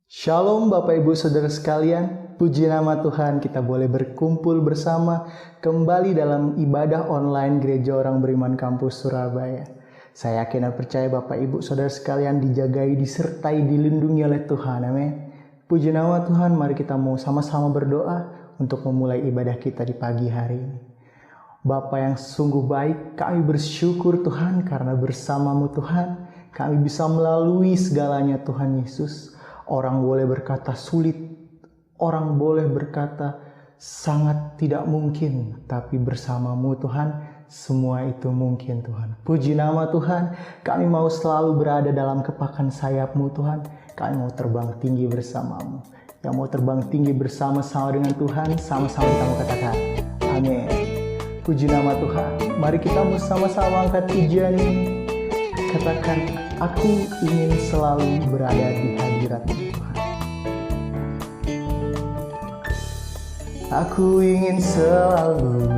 Shalom Bapak Ibu Saudara sekalian, puji nama Tuhan kita boleh berkumpul bersama kembali dalam ibadah online Gereja Orang Beriman Kampus Surabaya. Saya yakin dan percaya Bapak Ibu Saudara sekalian dijagai, disertai, dilindungi oleh Tuhan, amin. Puji nama Tuhan, mari kita mau sama-sama berdoa untuk memulai ibadah kita di pagi hari ini. Bapa yang sungguh baik, kami bersyukur Tuhan karena bersama-Mu Tuhan, kami bisa melalui segalanya Tuhan Yesus. Orang boleh berkata sulit, orang boleh berkata sangat tidak mungkin, tapi bersama-Mu Tuhan, semua itu mungkin Tuhan. Puji nama Tuhan, kami mau selalu berada dalam kepakan sayap-Mu Tuhan, kami mau terbang tinggi bersama-Mu. Yang mau terbang tinggi bersama-sama dengan Tuhan, sama-sama kita mau katakan, amin. Puji nama Tuhan, mari kita bersama-sama angkat pujian ini. Katakan, aku ingin selalu berada di hadirat-Mu Tuhan. Aku ingin selalu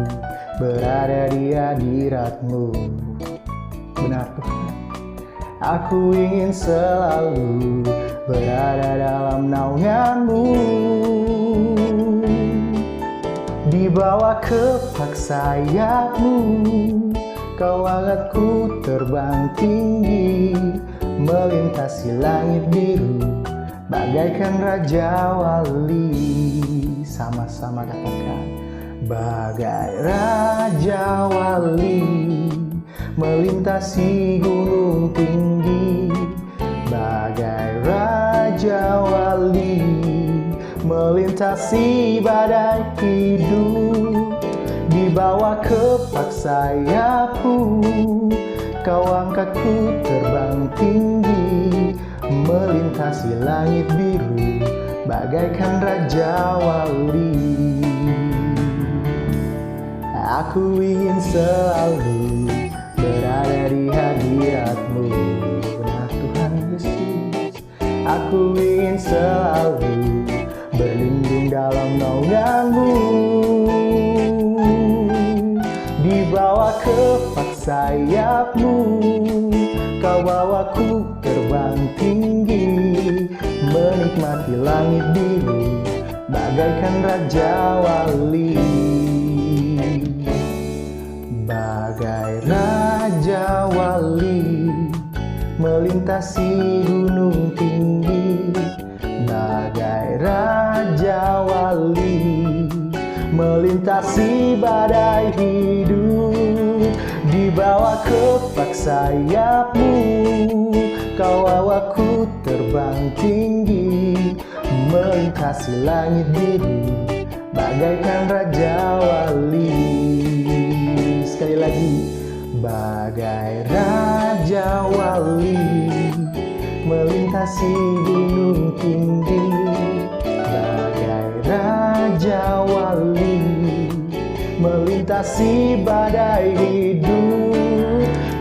berada di hadirat-Mu. Benar Tuhan. Aku ingin selalu berada dalam naungan-Mu. Di bawah kepak sayap-Mu, Kau angkatku terbang tinggi, melintasi langit biru, bagaikan Raja Wali. Sama-sama katakan, bagai Raja Wali, melintasi gunung tinggi, bagai Raja Wali, melintasi badai hidup. Di bawah kepak sayap-Mu, Kau angkatku terbang tinggi, melintasi langit biru, bagaikan Raja Wali. Aku ingin selalu berada di hadirat-Mu. Benar Tuhan Yesus. Aku ingin selalu berlindung dalam naungan-Mu. Di bawah kepak sayap-Mu, Kau bawaku terbang tinggi, menikmati langit biru, bagaikan Raja Wali. Bagai Raja Wali, melintasi gunung tinggi, bagai Raja Wali, melintasi badai hidup. Di bawah kepak sayap-Mu, Kau bawaku terbang tinggi, melintasi langit biru, bagaikan Raja Wali. Sekali lagi, bagai Raja Wali, melintasi gunung tinggi, bagai Raja Wali, melintasi badai hidup.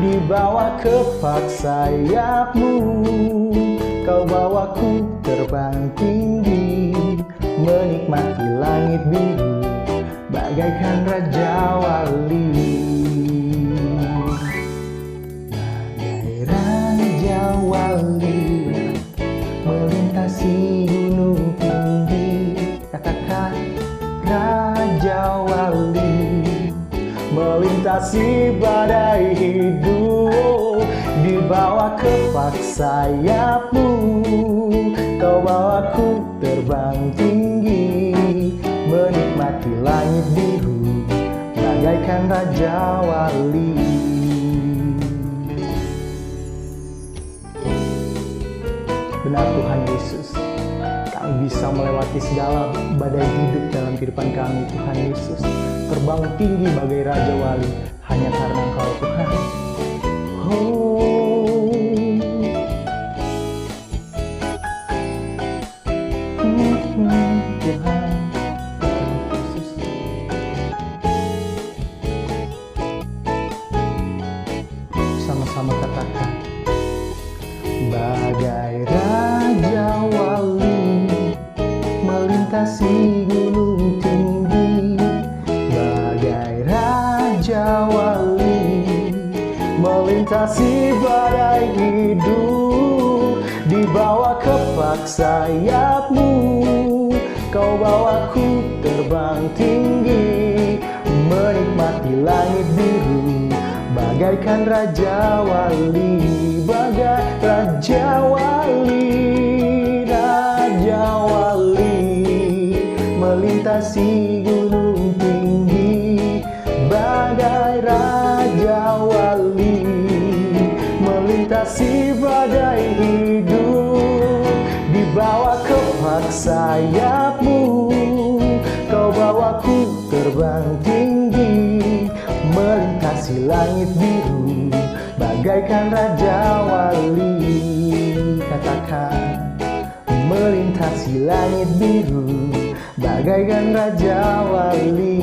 Di bawah kepak sayap-Mu, Kau bawaku terbang tinggi, menikmati langit biru, bagaikan Raja Wali. Bagai Raja Wali, melintasi gunung tinggi. Katakan, Raja Wali, melintasi badai hidup. Di bawah kepak sayap-Mu, Kau bawaku terbang tinggi, menikmati langit biru, bagaikan Raja Wali. Benar Tuhan Yesus, kami bisa melewati segala badai hidup dalam kehidupan kami Tuhan Yesus. Terbang tinggi bagai Raja Wali, hanya karena Engkau Tuhan. Tuhan Yesus. Sama-sama katakan, bagai Raja Wali, melintasi gunung tinggi, bagai Raja Wali, melintasi badai hidup. Di bawah kepak kepak sayapmu, kau bawaku terbang tinggi, menikmati langit biru, bagaikan Raja Wali, bagai Raja Wali, Raja Wali, melintasi gunung tinggi, bagai Raja Wali, melintasi badai hidup, di bawah kepak sayapmu, kau bawaku terbang tinggi, melintasi langit biru, bagaikan Raja Wali. Katakan, melintasi langit biru, bagaikan Raja Wali,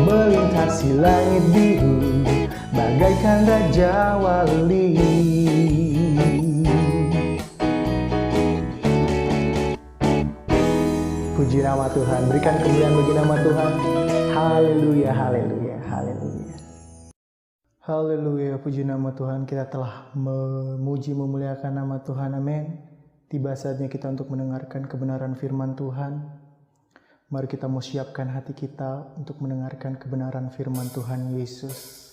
melintasi langit biru, bagaikan Raja Wali. Puji nama Tuhan, berikan kemuliaan bagi nama Tuhan. Haleluya, haleluya, haleluya. Haleluya, puji nama Tuhan. Kita telah memuji memuliakan nama Tuhan, amin. Tiba saatnya kita untuk mendengarkan kebenaran firman Tuhan. Mari kita mau siapkan hati kita untuk mendengarkan kebenaran firman Tuhan Yesus.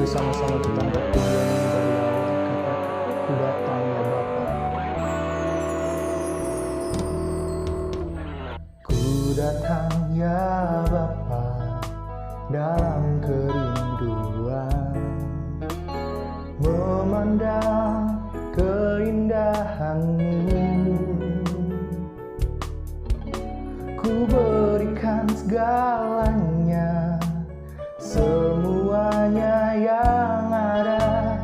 Sama-sama kita angkat pujian ini dari awal. Kata, ku datang ya Bapa. Ku datang ya Bapa, dalam kerinduan, memandang keindahan-Mu. Ku berikan segalanya, semuanya yang ada.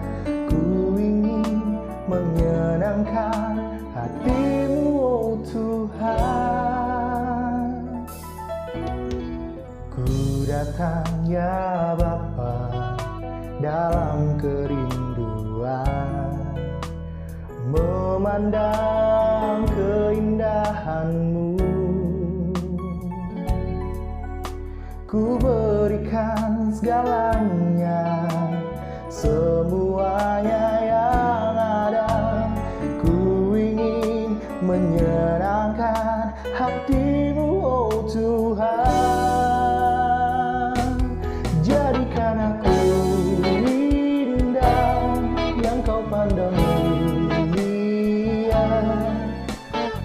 Ku ingin menyenangkan hati-Mu, oh Tuhan. Ku datang ya Bapa, dalam kerinduan, memandang keindahan-Mu. Ku berikan segalanya, semuanya yang ada. Ku ingin menyenangkan hati-Mu, oh Tuhan. Jadikan aku indah yang Kau pandang mulia,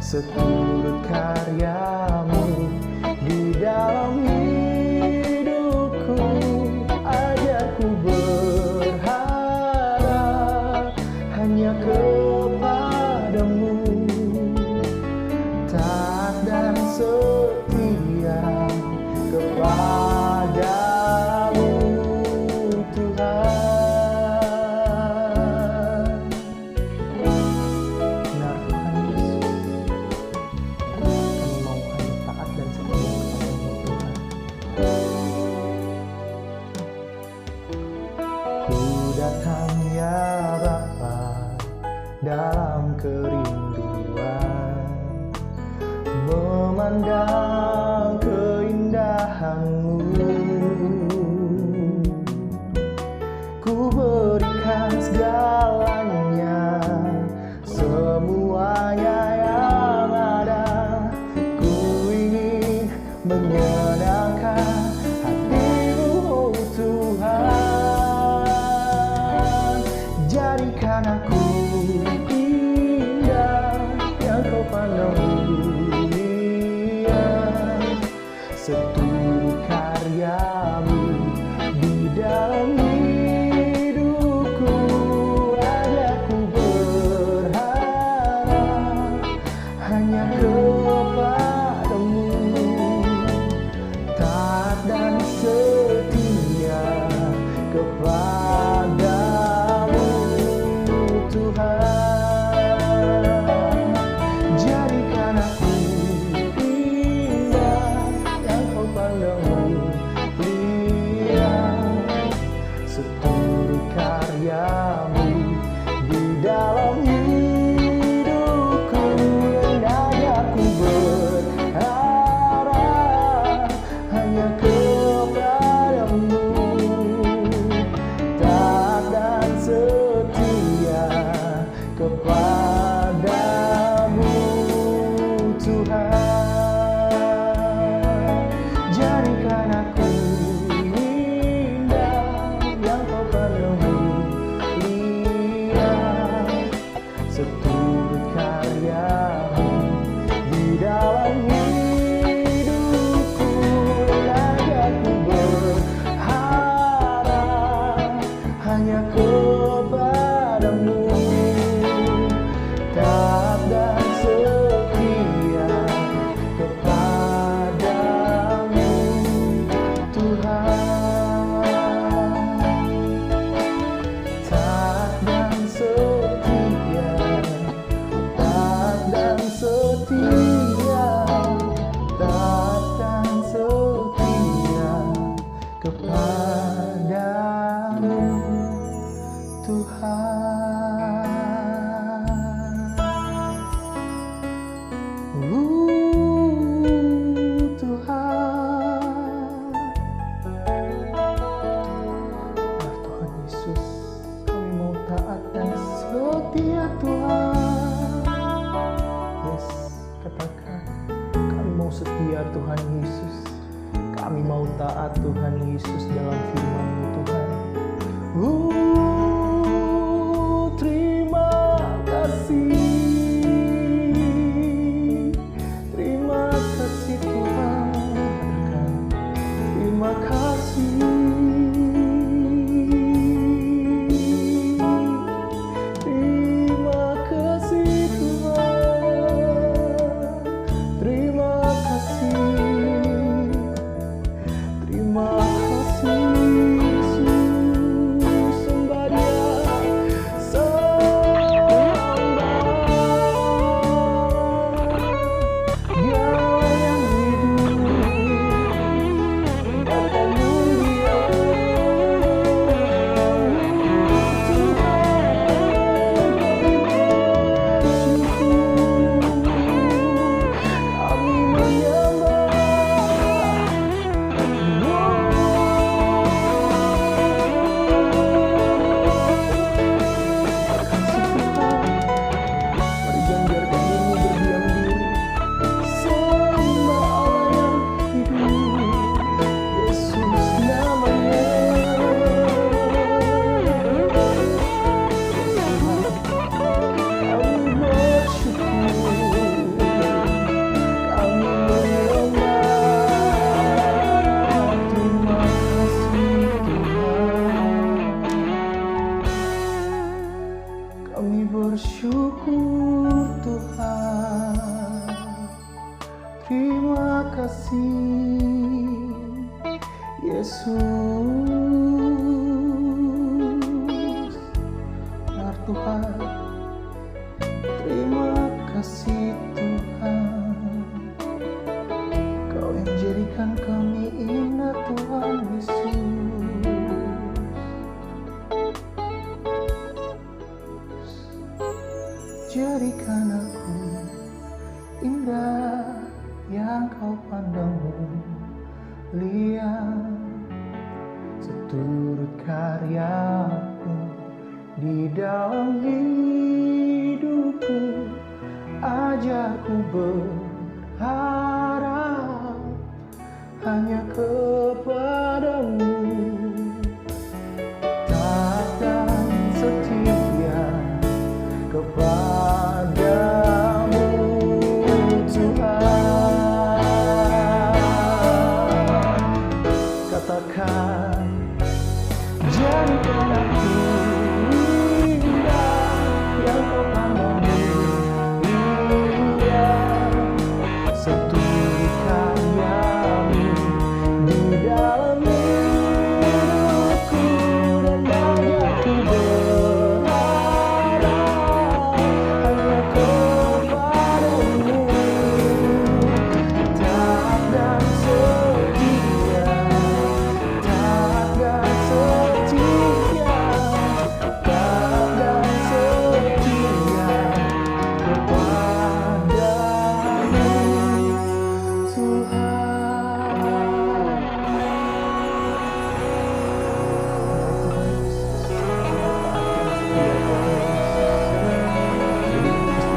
seturut karya-Mu di dalam ajarku berharap hanya kepadamu, taat dan setia kepadamu, Tuhan. Benar Tuhan Yesus, kami mau hanya taat dan setia kepadamu, Tuhan. Ku datang ya Bapa, dalam kerinduan, memandang keindahan-Mu. Ku berikan segalanya, semuanya yang ada. Ku ingin menyenangkan hati-Mu, oh Tuhan. Jadikan aku indah yang Kau pandang mulia, seturut karya-Mu di dalam hidupku. Ajarku berharap hanya kepadamu, taat dan setia kepadamu, Tuhan. Jadikan setia, taat dan setia kepadamu Tuhan. Tuhan. Ya Tuhan Yesus, kami mau taat dan setia Tuhan. Yes, katakan, kami mau setia Tuhan Yesus. Kami mau taat Tuhan Yesus dalam firman-Mu Tuhan. Terima kasih. Terima kasih Tuhan. Katakan, terima kasih. Terima kasih Tuhan. Terima kasih. Terima kasih Yesus. Sembah Dia, sembah Dia yang hidup, Bapa mulia Tuhan, kami menyembah. Mari jangan biarkan dirimu berdiam diri. Sembah Allah yang hidup, Yesus namanya. Kami bersyukur, kami menyembah. Terima kasih Tuhan. Kami bersyukur Tuhan. Terima kasih Yesus. Benar Tuhan. Terima kasih Tuhan. Kau yang jadikan kami ingat Tuhan Yesus. Jadikan aku indah yang kau pandang mulia, seturut karyamu di dalam hidupku. Ajarku berharap hanya kepadamu, taat dan setia kepadamu Tuhan. Katakan, jadikan aku indah yang kau pandang mulia, seturut karyamu di dalam hidupku, dan ajarku berharap hanya kepadamu, taat dan setia, taat dan setia, taat dan setia kepadamu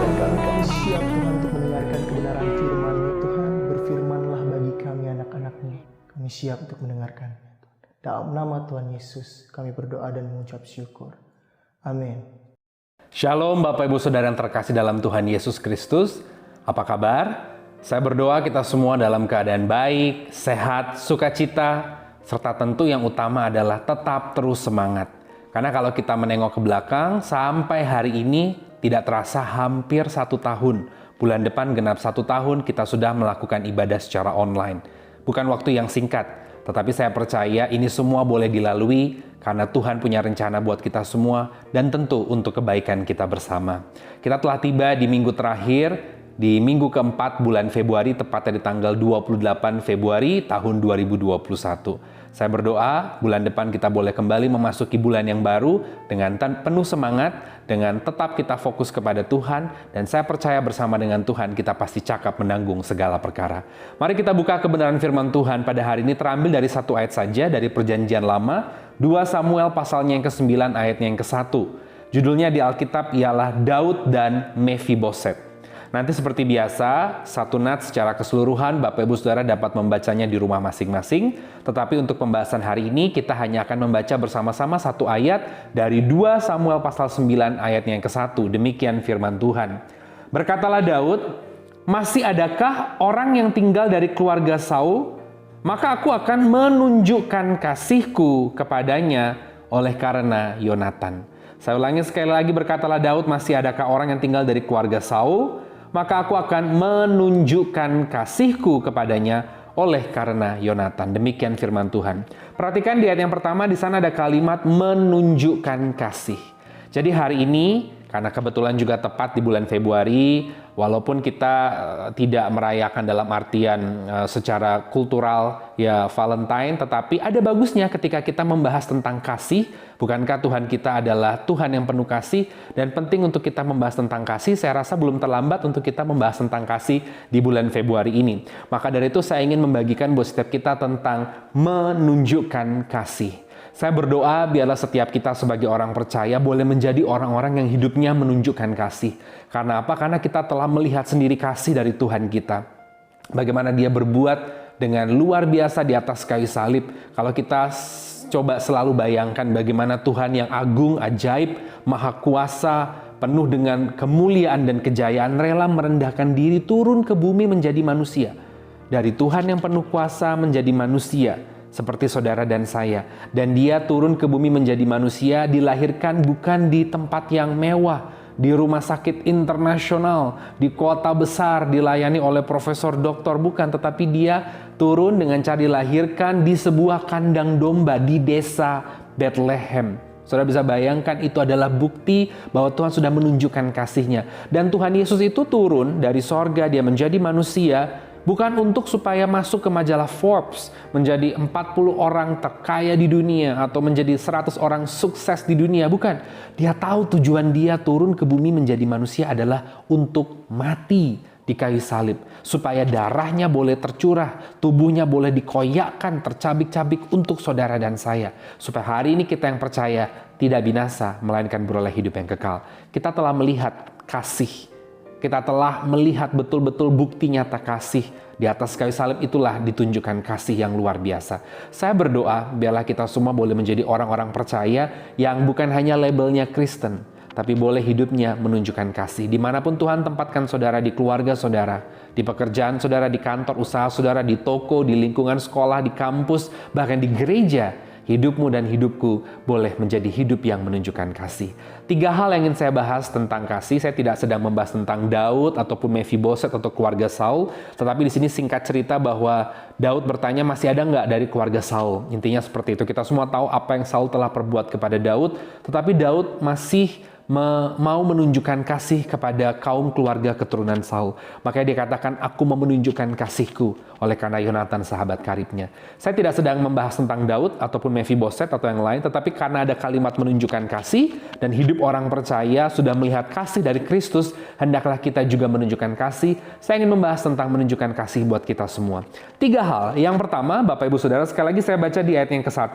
Tuhan. Kami siap Tuhan untuk mendengarkan kebenaran firman-Mu Tuhan. Berfirmanlah bagi kami anak-anak-Mu. Kami siap untuk mendengarkan. Dalam nama Tuhan Yesus kami berdoa dan mengucap syukur. Amin. Shalom Bapak Ibu Saudara yang terkasih dalam Tuhan Yesus Kristus. Apa kabar? Saya berdoa kita semua dalam keadaan baik, sehat, sukacita, serta tentu yang utama adalah tetap terus semangat. Karena kalau kita menengok ke belakang, sampai hari ini tidak terasa hampir 1 tahun. Bulan depan genap 1 tahun kita sudah melakukan ibadah secara online. Bukan waktu yang singkat, tetapi saya percaya ini semua boleh dilalui karena Tuhan punya rencana buat kita semua dan tentu untuk kebaikan kita bersama. Kita telah tiba di minggu terakhir di minggu keempat bulan Februari, tepatnya di tanggal 28 Februari tahun 2021. Saya berdoa bulan depan kita boleh kembali memasuki bulan yang baru dengan penuh semangat, dengan tetap kita fokus kepada Tuhan, dan saya percaya bersama dengan Tuhan kita pasti cakap menanggung segala perkara. Mari kita buka kebenaran firman Tuhan pada hari ini terambil dari satu ayat saja dari Perjanjian Lama, 2 Samuel pasalnya yang ke-9 ayatnya yang ke-1. Judulnya di Alkitab ialah Daud dan Mephiboset. Nanti seperti biasa, satu nats secara keseluruhan Bapak Ibu Saudara dapat membacanya di rumah masing-masing. Tetapi untuk pembahasan hari ini kita hanya akan membaca bersama-sama satu ayat dari 2 Samuel pasal 9 ayatnya yang ke-1. Demikian firman Tuhan. Berkatalah Daud, "Masih adakah orang yang tinggal dari keluarga Saul? Maka aku akan menunjukkan kasihku kepadanya oleh karena Yonatan." Saya ulangi sekali lagi, berkatalah Daud, "Masih adakah orang yang tinggal dari keluarga Saul? Maka aku akan menunjukkan kasihku kepadanya oleh karena Yonatan." Demikian firman Tuhan. Perhatikan di ayat yang pertama, di sana ada kalimat menunjukkan kasih. Jadi hari ini, karena kebetulan juga tepat di bulan Februari, walaupun kita tidak merayakan dalam artian secara kultural ya Valentine, tetapi ada bagusnya ketika kita membahas tentang kasih. Bukankah Tuhan kita adalah Tuhan yang penuh kasih, dan penting untuk kita membahas tentang kasih. Saya rasa belum terlambat untuk kita membahas tentang kasih di bulan Februari ini. Maka dari itu saya ingin membagikan buat setiap kita tentang menunjukkan kasih. Saya berdoa biarlah setiap kita sebagai orang percaya boleh menjadi orang-orang yang hidupnya menunjukkan kasih. Karena apa? Karena kita telah melihat sendiri kasih dari Tuhan kita. Bagaimana Dia berbuat dengan luar biasa di atas kayu salib. Kalau kita coba selalu bayangkan bagaimana Tuhan yang agung, ajaib, maha kuasa, penuh dengan kemuliaan dan kejayaan, rela merendahkan diri turun ke bumi menjadi manusia. Dari Tuhan yang penuh kuasa menjadi manusia, seperti saudara dan saya. Dan Dia turun ke bumi menjadi manusia, dilahirkan bukan di tempat yang mewah, di rumah sakit internasional, di kota besar, dilayani oleh profesor doktor, bukan. Tetapi Dia turun dengan cara dilahirkan di sebuah kandang domba di desa Bethlehem. Saudara bisa bayangkan itu adalah bukti bahwa Tuhan sudah menunjukkan kasih-Nya. Dan Tuhan Yesus itu turun dari sorga, Dia menjadi manusia, bukan untuk supaya masuk ke majalah Forbes, menjadi 40 orang terkaya di dunia, atau menjadi 100 orang sukses di dunia. Bukan. Dia tahu tujuan Dia turun ke bumi menjadi manusia adalah untuk mati di kayu salib. Supaya darahnya boleh tercurah, tubuhnya boleh dikoyakkan, tercabik-cabik untuk saudara dan saya. Supaya hari ini kita yang percaya tidak binasa, melainkan beroleh hidup yang kekal. Kita telah melihat kasih. Kita telah melihat betul-betul bukti nyata kasih. Di atas kayu salib itulah ditunjukkan kasih yang luar biasa. Saya berdoa biarlah kita semua boleh menjadi orang-orang percaya yang bukan hanya labelnya Kristen, tapi boleh hidupnya menunjukkan kasih. Dimanapun Tuhan tempatkan saudara, di keluarga saudara, di pekerjaan saudara, di kantor usaha saudara, di toko, di lingkungan sekolah, di kampus, bahkan di gereja, hidupmu dan hidupku boleh menjadi hidup yang menunjukkan kasih. 3 hal yang ingin saya bahas tentang kasih. Saya tidak sedang membahas tentang Daud ataupun Mephiboset atau keluarga Saul, tetapi di sini singkat cerita bahwa Daud bertanya, masih ada nggak dari keluarga Saul? Intinya seperti itu. Kita semua tahu apa yang Saul telah perbuat kepada Daud, tetapi Daud masih mau menunjukkan kasih kepada kaum keluarga keturunan Saul. Makanya dia katakan, aku mau menunjukkan kasihku oleh karena Yonatan sahabat karibnya. Saya tidak sedang membahas tentang Daud ataupun Mephiboset atau yang lain, tetapi karena ada kalimat menunjukkan kasih dan hidup orang percaya sudah melihat kasih dari Kristus, hendaklah kita juga menunjukkan kasih. Saya ingin membahas tentang menunjukkan kasih buat kita semua. 3 hal. Yang pertama, Bapak Ibu Saudara, sekali lagi saya baca di ayat yang ke-1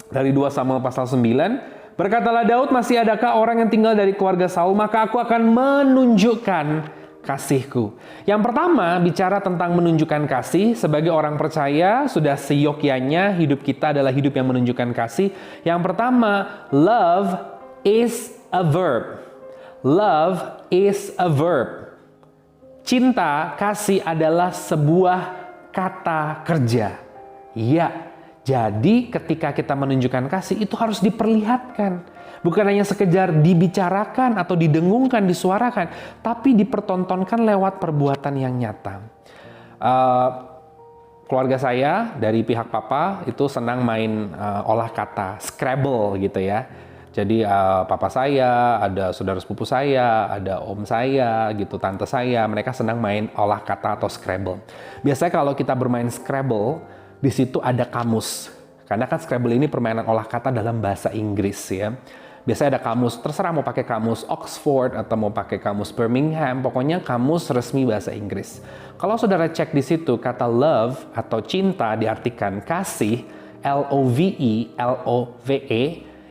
dari 2 Samuel pasal 9. Berkatalah Daud, masih adakah orang yang tinggal dari keluarga Saul, maka aku akan menunjukkan kasihku. Yang pertama, bicara tentang menunjukkan kasih. Sebagai orang percaya, sudah seyogyanya hidup kita adalah hidup yang menunjukkan kasih. Yang pertama, love is a verb. Love is a verb. Cinta, kasih adalah sebuah kata kerja. Ya. Jadi ketika kita menunjukkan kasih itu harus diperlihatkan. Bukan hanya sekedar dibicarakan atau didengungkan, disuarakan, tapi dipertontonkan lewat perbuatan yang nyata. Keluarga saya dari pihak papa itu senang main olah kata, Scrabble gitu ya. Jadi papa saya, ada saudara sepupu saya, ada om saya, gitu, tante saya, mereka senang main olah kata atau Scrabble. Biasanya kalau kita bermain Scrabble, di situ ada kamus. Karena kan Scrabble ini permainan olah kata dalam bahasa Inggris ya. Biasanya ada kamus, terserah mau pakai kamus Oxford atau mau pakai kamus Birmingham, pokoknya kamus resmi bahasa Inggris. Kalau saudara cek di situ, kata love atau cinta diartikan kasih, L-O-V-E, L-O-V-E,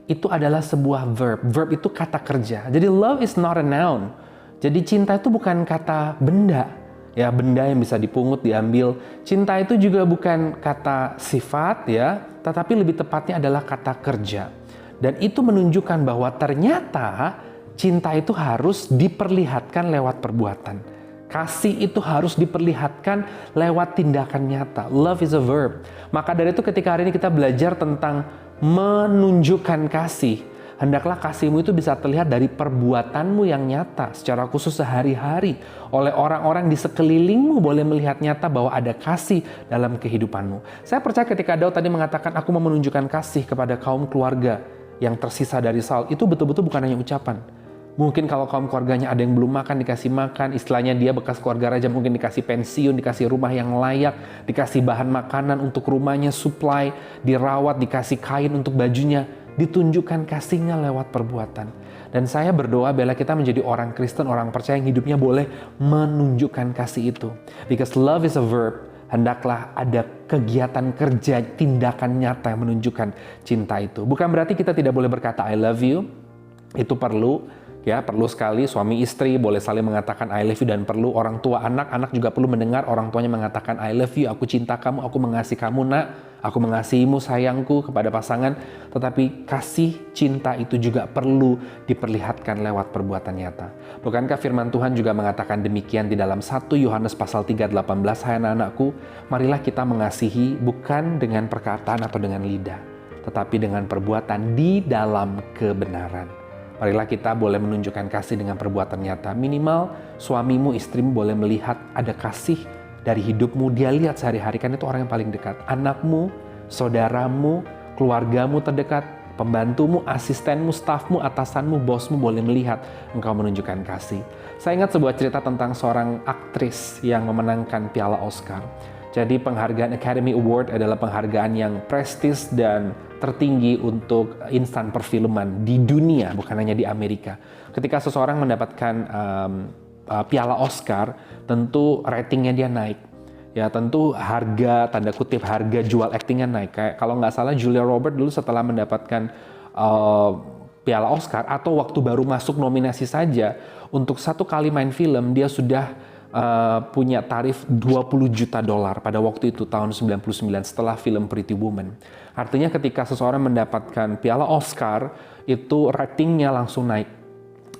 itu adalah sebuah verb. Verb itu kata kerja. Jadi love is not a noun. Jadi cinta itu bukan kata benda. Ya, benda yang bisa dipungut, diambil. Cinta itu juga bukan kata sifat ya, tetapi lebih tepatnya adalah kata kerja. Dan itu menunjukkan bahwa ternyata cinta itu harus diperlihatkan lewat perbuatan. Kasih itu harus diperlihatkan lewat tindakan nyata. Love is a verb. Maka dari itu ketika hari ini kita belajar tentang menunjukkan kasih, hendaklah kasihmu itu bisa terlihat dari perbuatanmu yang nyata secara khusus sehari-hari oleh orang-orang di sekelilingmu boleh melihat nyata bahwa ada kasih dalam kehidupanmu. Saya percaya ketika Daud tadi mengatakan aku mau menunjukkan kasih kepada kaum keluarga yang tersisa dari Saul, itu betul-betul bukan hanya ucapan. Mungkin kalau kaum keluarganya ada yang belum makan, dikasih makan. Istilahnya dia bekas keluarga raja, mungkin dikasih pensiun, dikasih rumah yang layak, dikasih bahan makanan untuk rumahnya, supply, dirawat, dikasih kain untuk bajunya. Ditunjukkan kasihnya lewat perbuatan. Dan saya berdoa bila kita menjadi orang Kristen, orang percaya yang hidupnya boleh menunjukkan kasih itu. Because love is a verb. Hendaklah ada kegiatan kerja, tindakan nyata yang menunjukkan cinta itu. Bukan berarti kita tidak boleh berkata I love you. Itu perlu. Ya, perlu sekali suami istri boleh saling mengatakan I love you, dan perlu orang tua anak juga perlu mendengar orang tuanya mengatakan I love you, aku cinta kamu, aku mengasihi kamu nak, aku mengasihimu sayangku kepada pasangan. Tetapi kasih cinta itu juga perlu diperlihatkan lewat perbuatan nyata. Bukankah firman Tuhan juga mengatakan demikian di dalam 1 Yohanes pasal 3:18, hai anak-anakku, marilah kita mengasihi bukan dengan perkataan atau dengan lidah, tetapi dengan perbuatan di dalam kebenaran. Marilah kita boleh menunjukkan kasih dengan perbuatan nyata. Minimal suamimu, istrimu boleh melihat ada kasih dari hidupmu. Dia lihat sehari-hari, kan itu orang yang paling dekat. Anakmu, saudaramu, keluargamu terdekat, pembantumu, asistenmu, stafmu, atasanmu, bosmu boleh melihat engkau menunjukkan kasih. Saya ingat sebuah cerita tentang seorang aktris yang memenangkan piala Oscar. Jadi penghargaan Academy Award adalah penghargaan yang prestis dan tertinggi untuk insan perfilman di dunia, bukan hanya di Amerika. Ketika seseorang mendapatkan piala Oscar, tentu ratingnya dia naik. Ya, tentu harga, tanda kutip, harga jual aktingnya naik. Kayak kalau nggak salah Julia Roberts dulu setelah mendapatkan piala Oscar atau waktu baru masuk nominasi saja, untuk satu kali main film dia sudah punya tarif $20 juta pada waktu itu tahun 99 setelah film Pretty Woman. Artinya ketika seseorang mendapatkan piala Oscar itu ratingnya langsung naik.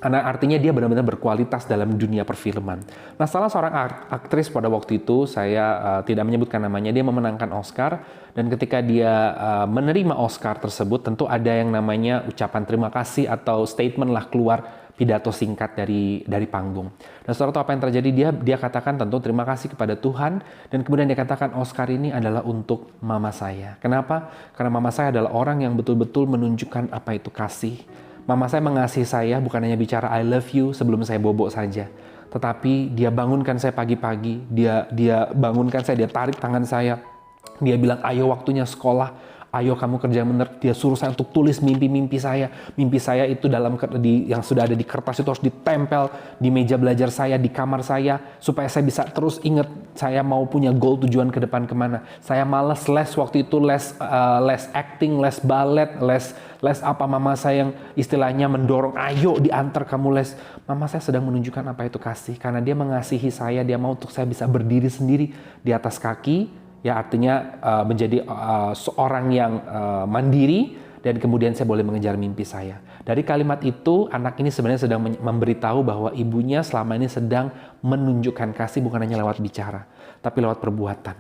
Karena artinya dia benar-benar berkualitas dalam dunia perfilman. Nah, salah seorang aktris pada waktu itu, saya tidak menyebutkan namanya, dia memenangkan Oscar, dan ketika dia menerima Oscar tersebut, tentu ada yang namanya ucapan terima kasih atau statement lah keluar, pidato singkat dari panggung. Dan saudara tahu apa yang terjadi? Dia katakan tentu terima kasih kepada Tuhan, dan kemudian dia katakan Oscar ini adalah untuk mama saya. Kenapa? Karena mama saya adalah orang yang betul-betul menunjukkan apa itu kasih. Mama saya mengasihi saya bukan hanya bicara I love you sebelum saya bobok saja, tetapi dia bangunkan saya pagi-pagi, dia bangunkan saya, dia tarik tangan saya, dia bilang ayo waktunya sekolah, ayo kamu kerja benar. Dia suruh saya untuk tulis mimpi-mimpi saya. Mimpi saya itu yang sudah ada di kertas itu harus ditempel di meja belajar saya, di kamar saya, supaya saya bisa terus ingat saya mau punya goal, tujuan ke depan kemana. Saya malas les waktu itu, les acting, les ballet, les apa. Mama saya yang istilahnya mendorong, ayo diantar kamu les. Mama saya sedang menunjukkan apa itu kasih, karena dia mengasihi saya, dia mau untuk saya bisa berdiri sendiri di atas kaki. Ya, artinya menjadi seorang yang mandiri, dan kemudian saya boleh mengejar mimpi saya. Dari kalimat itu, anak ini sebenarnya sedang memberitahu bahwa ibunya selama ini sedang menunjukkan kasih bukan hanya lewat bicara, tapi lewat perbuatan.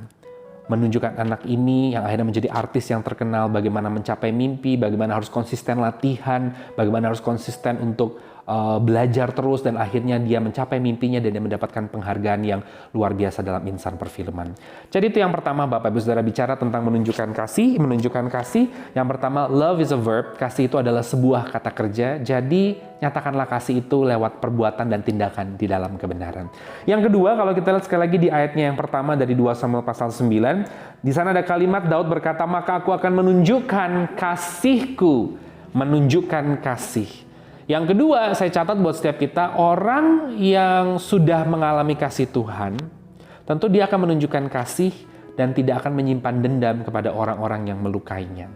Menunjukkan anak ini yang akhirnya menjadi artis yang terkenal, bagaimana mencapai mimpi, bagaimana harus konsisten latihan, bagaimana harus konsisten untuk belajar terus dan akhirnya dia mencapai mimpinya dan dia mendapatkan penghargaan yang luar biasa dalam insan perfilman. Jadi itu yang pertama, Bapak Ibu Saudara, bicara tentang menunjukkan kasih. Yang pertama, love is a verb. Kasih itu adalah sebuah kata kerja. Jadi nyatakanlah kasih itu lewat perbuatan dan tindakan di dalam kebenaran. Yang kedua, kalau kita lihat sekali lagi di ayatnya yang pertama dari 2 Samuel pasal 9, di sana ada kalimat Daud berkata, maka aku akan menunjukkan kasihku. Menunjukkan kasih. Yang kedua, saya catat buat setiap kita, orang yang sudah mengalami kasih Tuhan, tentu dia akan menunjukkan kasih dan tidak akan menyimpan dendam kepada orang-orang yang melukainya.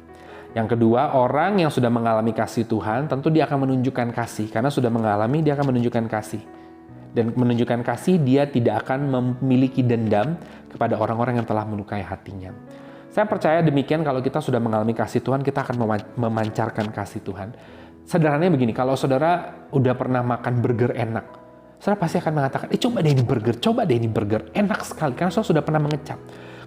Yang kedua, orang yang sudah mengalami kasih Tuhan, tentu dia akan menunjukkan kasih. Karena sudah mengalami, dia akan menunjukkan kasih. Dan menunjukkan kasih, dia tidak akan memiliki dendam kepada orang-orang yang telah melukai hatinya. Saya percaya demikian, kalau kita sudah mengalami kasih Tuhan, kita akan memancarkan kasih Tuhan. Sederhananya begini, kalau saudara udah pernah makan burger enak, saudara pasti akan mengatakan, coba deh ini burger, enak sekali, karena saudara sudah pernah mengecap.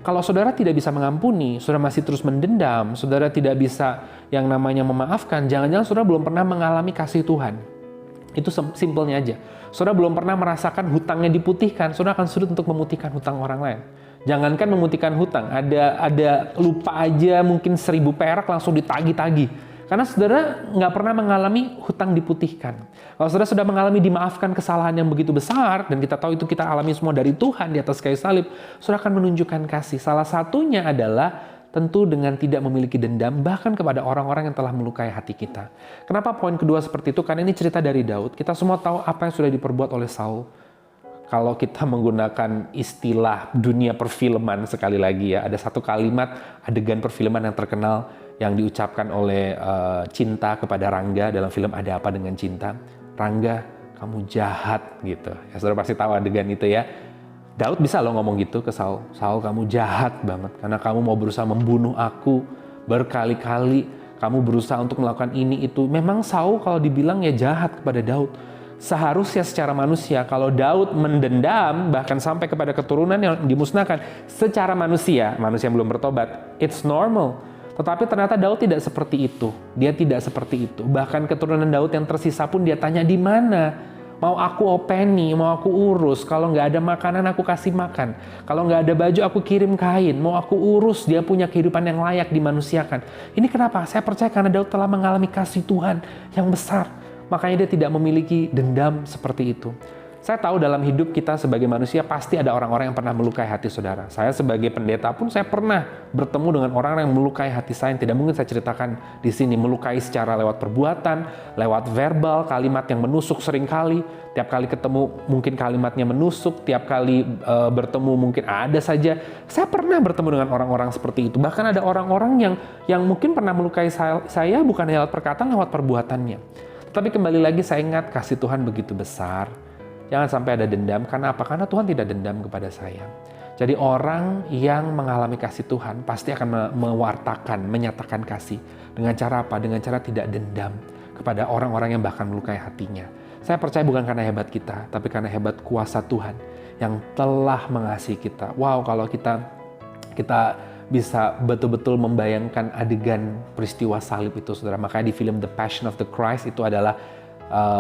Kalau saudara tidak bisa mengampuni, saudara masih terus mendendam, saudara tidak bisa yang namanya memaafkan, jangan-jangan saudara belum pernah mengalami kasih Tuhan. Itu simpelnya aja. Saudara belum pernah merasakan hutangnya diputihkan, saudara akan sulit untuk memutihkan hutang orang lain. Jangankan memutihkan hutang, ada lupa aja mungkin 1.000 perak langsung ditagih-tagih. Karena saudara nggak pernah mengalami hutang diputihkan. Kalau saudara sudah mengalami dimaafkan kesalahan yang begitu besar, dan kita tahu itu kita alami semua dari Tuhan di atas kayu salib, saudara akan menunjukkan kasih. Salah satunya adalah tentu dengan tidak memiliki dendam, bahkan kepada orang-orang yang telah melukai hati kita. Kenapa poin kedua seperti itu? Karena ini cerita dari Daud. Kita semua tahu apa yang sudah diperbuat oleh Saul. Kalau kita menggunakan istilah dunia perfilman, sekali lagi ya, ada satu kalimat adegan perfilman yang terkenal yang diucapkan oleh Cinta kepada Rangga dalam film Ada Apa Dengan Cinta. Rangga, kamu jahat gitu. Ya, saudara pasti tahu adegan itu ya. Daud bisa loh ngomong gitu ke Saul. Saul, kamu jahat banget karena kamu mau berusaha membunuh aku berkali-kali. Kamu berusaha untuk melakukan ini itu. Memang Saul kalau dibilang ya jahat kepada Daud. Seharusnya secara manusia, kalau Daud mendendam, bahkan sampai kepada keturunan yang dimusnahkan, secara manusia yang belum bertobat, it's normal. Tetapi ternyata Daud tidak seperti itu. Dia tidak seperti itu. Bahkan keturunan Daud yang tersisa pun dia tanya, di mana? Mau aku openi, mau aku urus. Kalau nggak ada makanan, aku kasih makan. Kalau nggak ada baju, aku kirim kain. Mau aku urus, dia punya kehidupan yang layak dimanusiakan. Ini kenapa? Saya percaya karena Daud telah mengalami kasih Tuhan yang besar. Makanya dia tidak memiliki dendam seperti itu. Saya tahu dalam hidup kita sebagai manusia pasti ada orang-orang yang pernah melukai hati saudara. Saya sebagai pendeta pun saya pernah bertemu dengan orang yang melukai hati saya yang tidak mungkin saya ceritakan di sini. Melukai secara lewat perbuatan, lewat verbal, kalimat yang menusuk seringkali. Tiap kali ketemu mungkin kalimatnya menusuk, tiap kali bertemu mungkin ada saja. Saya pernah bertemu dengan orang-orang seperti itu. Bahkan ada orang-orang yang mungkin pernah melukai saya bukan lewat perkataan, lewat perbuatannya. Tapi kembali lagi saya ingat kasih Tuhan begitu besar. Jangan sampai ada dendam. Karena apa? Karena Tuhan tidak dendam kepada saya. Jadi orang yang mengalami kasih Tuhan pasti akan mewartakan, menyatakan kasih. Dengan cara apa? Dengan cara tidak dendam kepada orang-orang yang bahkan melukai hatinya. Saya percaya bukan karena hebat kita, tapi karena hebat kuasa Tuhan yang telah mengasihi kita. Wow, kalau kita bisa betul-betul membayangkan adegan peristiwa salib itu, saudara. Makanya di film The Passion of the Christ itu adalah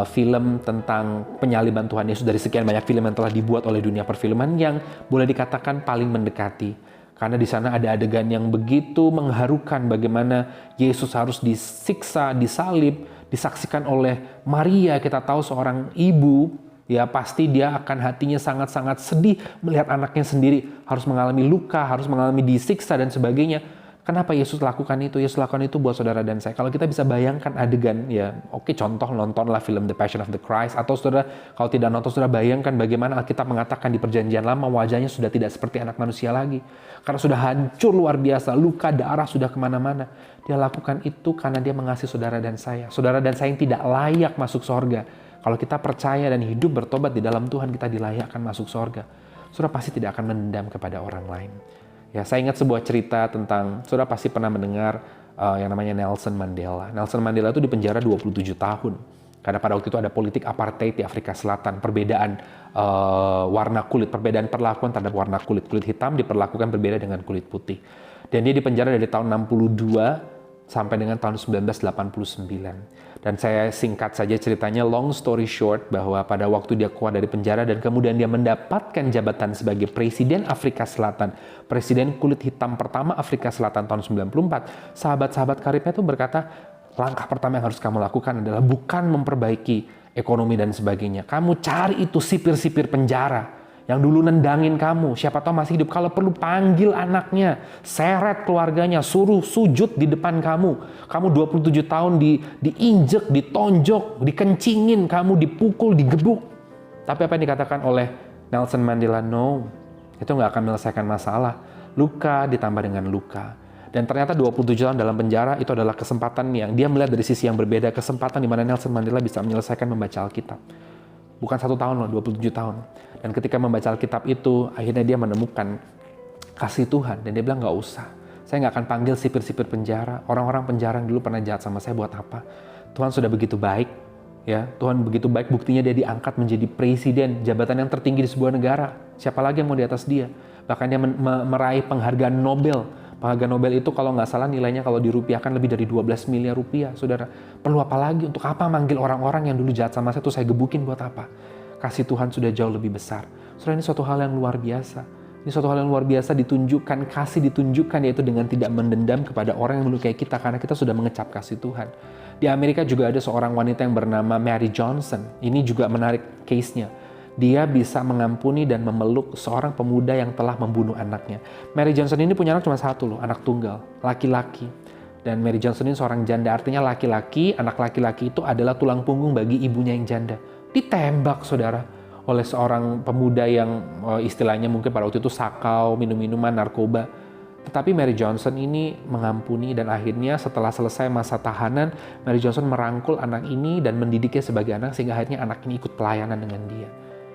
film tentang penyaliban Tuhan Yesus dari sekian banyak film yang telah dibuat oleh dunia perfilman yang boleh dikatakan paling mendekati. Karena di sana ada adegan yang begitu mengharukan bagaimana Yesus harus disiksa, disalib, disaksikan oleh Maria. Kita tahu seorang ibu, ya pasti dia akan hatinya sangat-sangat sedih melihat anaknya sendiri harus mengalami luka, harus mengalami disiksa dan sebagainya. Kenapa Yesus lakukan itu? Yesus lakukan itu buat saudara dan saya. Kalau kita bisa bayangkan adegan, ya oke, contoh nontonlah film The Passion of the Christ. Atau saudara, kalau tidak nonton, saudara bayangkan bagaimana Alkitab mengatakan di perjanjian lama wajahnya sudah tidak seperti anak manusia lagi. Karena sudah hancur luar biasa, luka, darah sudah kemana-mana. Dia lakukan itu karena dia mengasihi saudara dan saya. Saudara dan saya yang tidak layak masuk sorga. Kalau kita percaya dan hidup bertobat di dalam Tuhan, kita dilayakkan masuk sorga. Saudara pasti tidak akan mendendam kepada orang lain. Ya, saya ingat sebuah cerita tentang, saudara pasti pernah mendengar yang namanya Nelson Mandela. Nelson Mandela itu dipenjara 27 tahun. Karena pada waktu itu ada politik apartheid di Afrika Selatan. Perbedaan warna kulit, perbedaan perlakuan terhadap warna kulit. Kulit hitam diperlakukan berbeda dengan kulit putih. Dan dia dipenjara dari tahun 62 sampai dengan tahun 1989. Dan saya singkat saja ceritanya, long story short, bahwa pada waktu dia keluar dari penjara dan kemudian dia mendapatkan jabatan sebagai Presiden Afrika Selatan, Presiden kulit hitam pertama Afrika Selatan tahun 94, sahabat-sahabat karibnya itu berkata, langkah pertama yang harus kamu lakukan adalah bukan memperbaiki ekonomi dan sebagainya. Kamu cari itu sipir-sipir penjara yang dulu nendangin kamu, siapa tahu masih hidup. Kalau perlu panggil anaknya, seret keluarganya, suruh sujud di depan kamu. Kamu 27 tahun diinjek, ditonjok, dikencingin, kamu dipukul, digebuk. Tapi apa yang dikatakan oleh Nelson Mandela? No, itu nggak akan menyelesaikan masalah. Luka ditambah dengan luka. Dan ternyata 27 tahun dalam penjara itu adalah kesempatan yang dia melihat dari sisi yang berbeda. Kesempatan di mana Nelson Mandela bisa menyelesaikan membaca Alkitab. Bukan 1 tahun loh, 27 tahun. Dan ketika membaca Alkitab itu, akhirnya dia menemukan kasih Tuhan. Dan dia bilang, nggak usah. Saya nggak akan panggil sipir-sipir penjara. Orang-orang penjara yang dulu pernah jahat sama saya buat apa? Tuhan sudah begitu baik. Ya, Tuhan begitu baik, buktinya dia diangkat menjadi presiden, jabatan yang tertinggi di sebuah negara. Siapa lagi yang mau di atas dia? Bahkan dia meraih penghargaan Nobel. Penghargaan Nobel itu kalau nggak salah nilainya kalau dirupiahkan lebih dari 12 miliar rupiah. Saudara, perlu apa lagi? Untuk apa manggil orang-orang yang dulu jahat sama saya tuh saya gebukin buat apa? Kasih Tuhan sudah jauh lebih besar. Saudara, ini suatu hal yang luar biasa. Ini suatu hal yang luar biasa ditunjukkan, kasih ditunjukkan, yaitu dengan tidak mendendam kepada orang yang melukai kita karena kita sudah mengecap kasih Tuhan. Di Amerika juga ada seorang wanita yang bernama Mary Johnson. Ini juga menarik case-nya. Dia bisa mengampuni dan memeluk seorang pemuda yang telah membunuh anaknya. Mary Johnson ini punya anak cuma satu loh, anak tunggal, laki-laki. Dan Mary Johnson ini seorang janda, artinya laki-laki, anak laki-laki itu adalah tulang punggung bagi ibunya yang janda. Ditembak, saudara, oleh seorang pemuda yang istilahnya mungkin pada waktu itu sakau, minum-minuman, narkoba. Tetapi Mary Johnson ini mengampuni dan akhirnya setelah selesai masa tahanan, Mary Johnson merangkul anak ini dan mendidiknya sebagai anak sehingga akhirnya anak ini ikut pelayanan dengan dia.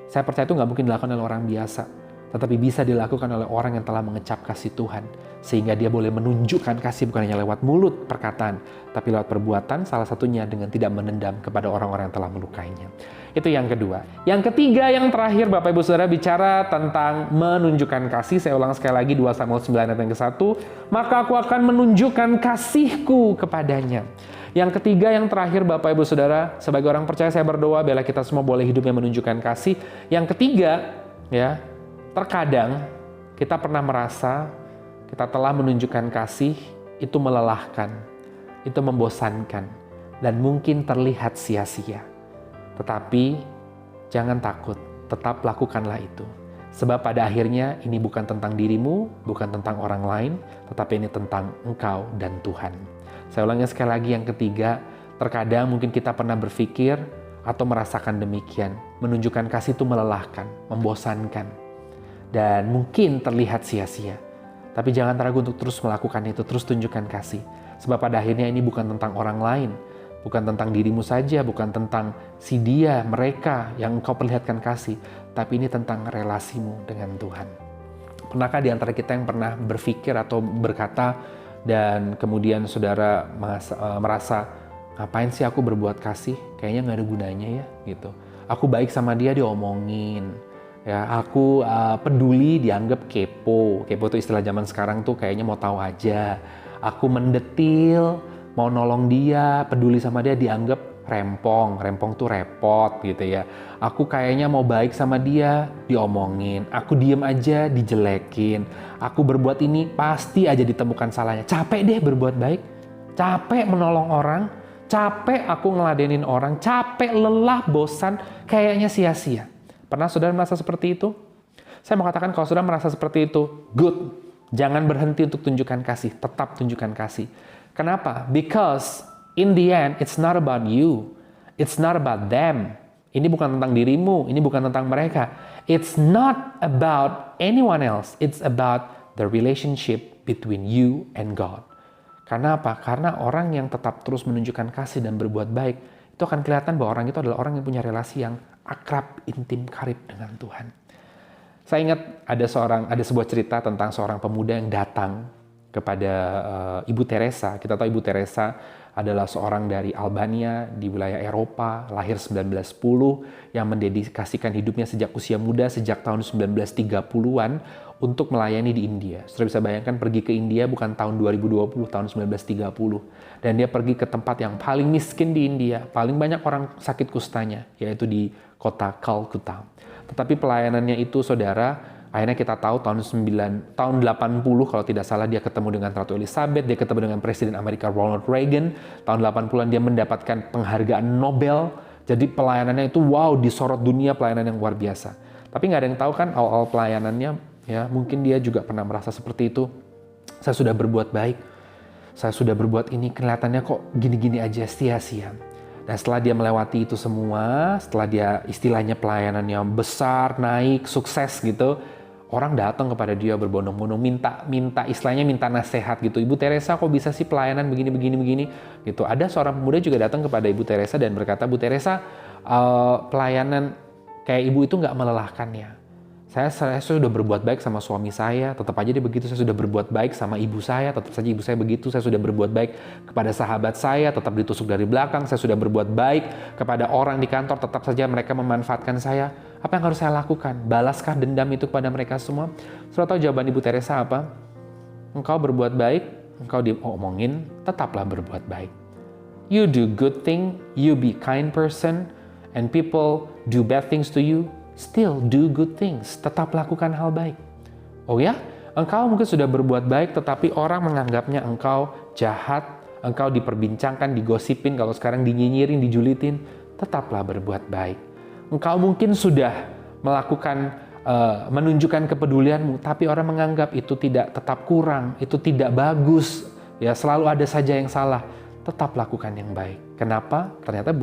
Saya percaya itu nggak mungkin dilakukan oleh orang biasa, tetapi bisa dilakukan oleh orang yang telah mengecap kasih Tuhan. Sehingga dia boleh menunjukkan kasih bukan hanya lewat mulut, perkataan, tapi lewat perbuatan, salah satunya dengan tidak menendam kepada orang-orang yang telah melukainya. Itu yang kedua. Yang ketiga, yang terakhir, Bapak Ibu Saudara, bicara tentang menunjukkan kasih. Saya ulang sekali lagi 2 Samuel 9 ayat yang ke-1. Maka aku akan menunjukkan kasihku kepadanya. Yang ketiga, yang terakhir, Bapak Ibu Saudara, sebagai orang percaya saya berdoa biarlah kita semua boleh hidup yang menunjukkan kasih. Yang ketiga, ya, terkadang kita pernah merasa kita telah menunjukkan kasih, itu melelahkan, itu membosankan, dan mungkin terlihat sia-sia. Tetapi jangan takut, tetap lakukanlah itu. Sebab pada akhirnya ini bukan tentang dirimu, bukan tentang orang lain, tetapi ini tentang engkau dan Tuhan. Saya ulangi sekali lagi, yang ketiga, terkadang mungkin kita pernah berpikir atau merasakan demikian. Menunjukkan kasih itu melelahkan, membosankan, dan mungkin terlihat sia-sia. Tapi jangan ragu untuk terus melakukan itu, terus tunjukkan kasih. Sebab pada akhirnya ini bukan tentang orang lain, bukan tentang dirimu saja, bukan tentang si dia, mereka yang engkau perlihatkan kasih, tapi ini tentang relasimu dengan Tuhan. Pernahkah di antara kita yang pernah berpikir atau berkata, dan kemudian saudara merasa, ngapain sih aku berbuat kasih? Kayaknya nggak ada gunanya ya, gitu. Aku baik sama dia diomongin. Ya, aku peduli dianggap kepo. Kepo itu istilah zaman sekarang tuh kayaknya mau tahu aja. Aku mendetil, mau nolong dia, peduli sama dia dianggap rempong. Rempong tuh repot gitu ya. Aku kayaknya mau baik sama dia, diomongin. Aku diem aja, dijelekin. Aku berbuat ini pasti aja ditemukan salahnya. Capek deh berbuat baik. Capek menolong orang. Capek aku ngeladenin orang. Capek, lelah, bosan. Kayaknya sia-sia. Pernah saudara merasa seperti itu? Saya mau katakan kalau saudara merasa seperti itu, good. Jangan berhenti untuk tunjukkan kasih. Tetap tunjukkan kasih. Kenapa? Because in the end, it's not about you. It's not about them. Ini bukan tentang dirimu. Ini bukan tentang mereka. It's not about anyone else. It's about the relationship between you and God. Karena apa? Karena orang yang tetap terus menunjukkan kasih dan berbuat baik, itu akan kelihatan bahwa orang itu adalah orang yang punya relasi yang akrab, intim, karib dengan Tuhan. Saya ingat ada sebuah cerita tentang seorang pemuda yang datang kepada Ibu Teresa. Kita tahu Ibu Teresa adalah seorang dari Albania di wilayah Eropa, lahir 1910, yang mendedikasikan hidupnya sejak usia muda, sejak tahun 1930-an untuk melayani di India. Sudah bisa bayangkan pergi ke India bukan tahun 2020, tahun 1930. Dan dia pergi ke tempat yang paling miskin di India, paling banyak orang sakit kustanya, yaitu di kota Calcutta. Tetapi pelayanannya itu, saudara, akhirnya kita tahu tahun 80 kalau tidak salah dia ketemu dengan Ratu Elizabeth, dia ketemu dengan Presiden Amerika Ronald Reagan. Tahun 80-an dia mendapatkan penghargaan Nobel. Jadi pelayanannya itu wow, disorot dunia, pelayanan yang luar biasa. Tapi nggak ada yang tahu kan awal pelayanannya, ya mungkin dia juga pernah merasa seperti itu. Saya sudah berbuat baik, saya sudah berbuat ini, kelihatannya kok gini-gini aja, sia-sia. Dan setelah dia melewati itu semua, setelah dia istilahnya pelayanannya besar, naik, sukses gitu, orang datang kepada dia berbondong-bondong, minta istilahnya minta nasihat gitu. Ibu Teresa kok bisa sih pelayanan begini gitu. Ada seorang pemuda juga datang kepada Ibu Teresa dan berkata, Bu Teresa, pelayanan kayak ibu itu nggak melelahkan ya. Saya sudah berbuat baik sama suami saya, tetap aja dia begitu. Saya sudah berbuat baik sama ibu saya, tetap saja ibu saya begitu. Saya sudah berbuat baik kepada sahabat saya, tetap ditusuk dari belakang. Saya sudah berbuat baik kepada orang di kantor, tetap saja mereka memanfaatkan saya. Apa yang harus saya lakukan? Balaskah dendam itu kepada mereka semua? Sudah tahu jawaban Ibu Teresa apa? Engkau berbuat baik, engkau diomongin, tetaplah berbuat baik. You do good thing, you be kind person, and people do bad things to you, still do good things. Tetap lakukan hal baik. Oh ya? Engkau mungkin sudah berbuat baik, tetapi orang menganggapnya engkau jahat, engkau diperbincangkan, digosipin, kalau sekarang dinyinyirin, dijulitin. Tetaplah berbuat baik. Engkau mungkin sudah melakukan, menunjukkan kepedulianmu, tapi orang menganggap itu tetap kurang, itu tidak bagus. Ya, selalu ada saja yang salah. Tetap lakukan yang baik. Kenapa? Ternyata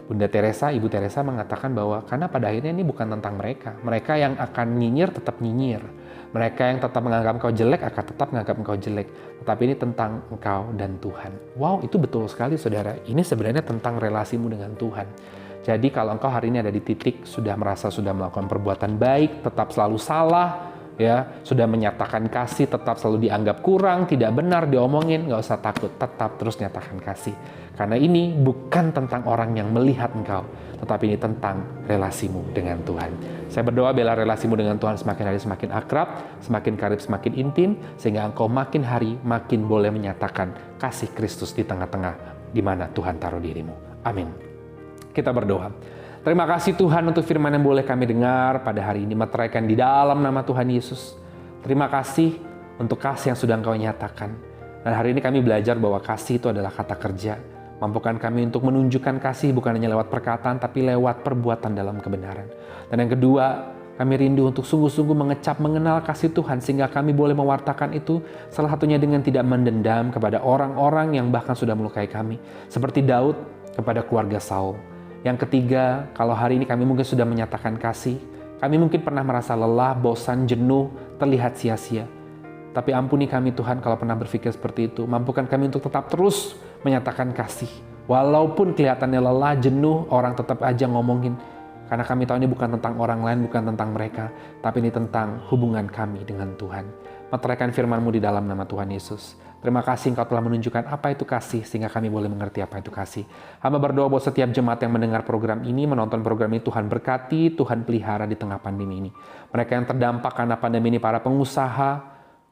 Bunda Teresa, Ibu Teresa mengatakan bahwa karena pada akhirnya ini bukan tentang mereka. Mereka yang akan nyinyir tetap nyinyir. Mereka yang tetap menganggap engkau jelek akan tetap menganggap engkau jelek. Tetapi ini tentang engkau dan Tuhan. Wow, itu betul sekali saudara. Ini sebenarnya tentang relasimu dengan Tuhan. Jadi kalau engkau hari ini ada di titik sudah merasa sudah melakukan perbuatan baik, tetap selalu salah, ya, sudah menyatakan kasih, tetap selalu dianggap kurang, tidak benar, diomongin, nggak usah takut, tetap terus nyatakan kasih. Karena ini bukan tentang orang yang melihat engkau, tetapi ini tentang relasimu dengan Tuhan. Saya berdoa biarlah relasimu dengan Tuhan semakin hari semakin akrab, semakin karib, semakin intim, sehingga engkau makin hari makin boleh menyatakan kasih Kristus di tengah-tengah di mana Tuhan taruh dirimu. Amin. Kita berdoa. Terima kasih Tuhan untuk firman yang boleh kami dengar pada hari ini, meteraikan di dalam nama Tuhan Yesus. Terima kasih untuk kasih yang sudah Engkau nyatakan. Dan hari ini kami belajar bahwa kasih itu adalah kata kerja. Mampukan kami untuk menunjukkan kasih bukan hanya lewat perkataan, tapi lewat perbuatan dalam kebenaran. Dan yang kedua, kami rindu untuk sungguh-sungguh mengenal kasih Tuhan, sehingga kami boleh mewartakan itu, salah satunya dengan tidak mendendam kepada orang-orang yang bahkan sudah melukai kami. Seperti Daud kepada keluarga Saul. Yang ketiga, kalau hari ini kami mungkin sudah menyatakan kasih, kami mungkin pernah merasa lelah, bosan, jenuh, terlihat sia-sia. Tapi ampuni kami Tuhan kalau pernah berpikir seperti itu. Mampukan kami untuk tetap terus menyatakan kasih. Walaupun kelihatannya lelah, jenuh, orang tetap aja ngomongin. Karena kami tahu ini bukan tentang orang lain, bukan tentang mereka. Tapi ini tentang hubungan kami dengan Tuhan. Meteraikan firman-Mu di dalam nama Tuhan Yesus. Terima kasih Engkau telah menunjukkan apa itu kasih, sehingga kami boleh mengerti apa itu kasih. Hamba berdoa buat setiap jemaat yang mendengar program ini, menonton program ini, Tuhan berkati, Tuhan pelihara di tengah pandemi ini. Mereka yang terdampak karena pandemi ini, para pengusaha,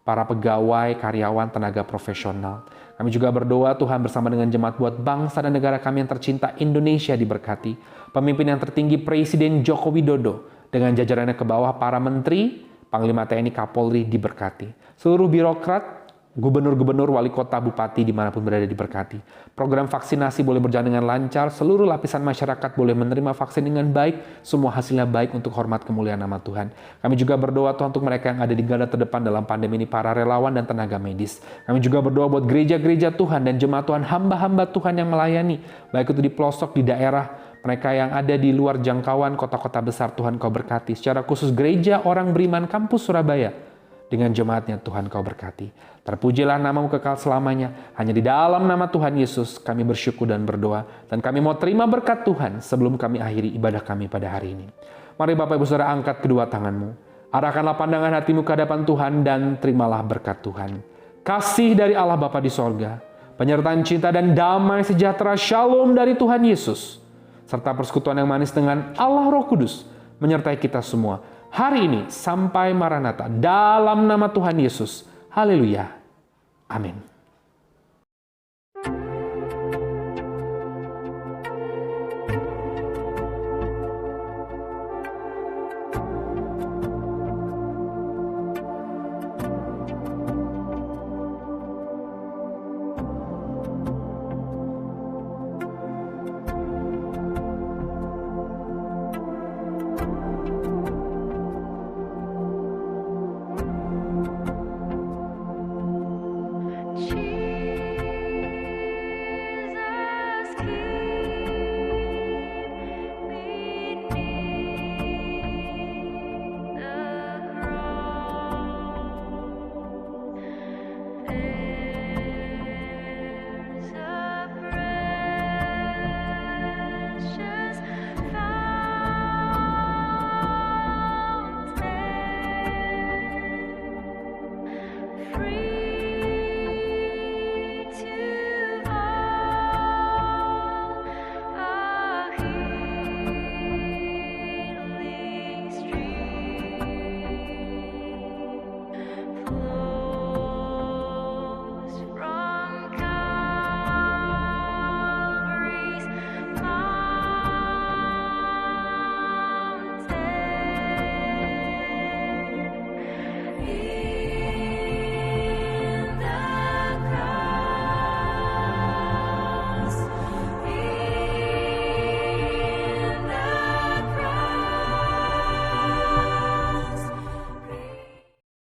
para pegawai, karyawan, tenaga profesional. Kami juga berdoa Tuhan bersama dengan jemaat buat bangsa dan negara kami yang tercinta Indonesia diberkati. Pemimpin yang tertinggi Presiden Joko Widodo dengan jajarannya ke bawah para menteri, Panglima TNI, Kapolri diberkati. Seluruh birokrat, gubernur-gubernur, wali kota, bupati, dimanapun berada diberkati. Program vaksinasi boleh berjalan dengan lancar, seluruh lapisan masyarakat boleh menerima vaksin dengan baik, semua hasilnya baik untuk hormat kemuliaan nama Tuhan. Kami juga berdoa Tuhan untuk mereka yang ada di garda terdepan dalam pandemi ini, para relawan dan tenaga medis. Kami juga berdoa buat gereja-gereja Tuhan dan jemaat Tuhan, hamba-hamba Tuhan yang melayani, baik itu di pelosok, di daerah, mereka yang ada di luar jangkauan kota-kota besar, Tuhan Kau berkati. Secara khusus gereja Orang Beriman Kampus Surabaya, dengan jemaatnya Tuhan Kau berkati. Terpujilah nama-Mu kekal selamanya. Hanya di dalam nama Tuhan Yesus kami bersyukur dan berdoa. Dan kami mau terima berkat Tuhan sebelum kami akhiri ibadah kami pada hari ini. Mari Bapak Ibu Saudara angkat kedua tangan-Mu. Arahkanlah pandangan hatimu ke hadapan Tuhan dan terimalah berkat Tuhan. Kasih dari Allah Bapa di sorga, penyertaan cinta dan damai sejahtera Shalom dari Tuhan Yesus, serta persekutuan yang manis dengan Allah Roh Kudus menyertai kita semua hari ini sampai Maranatha dalam nama Tuhan Yesus. Haleluya. Amin.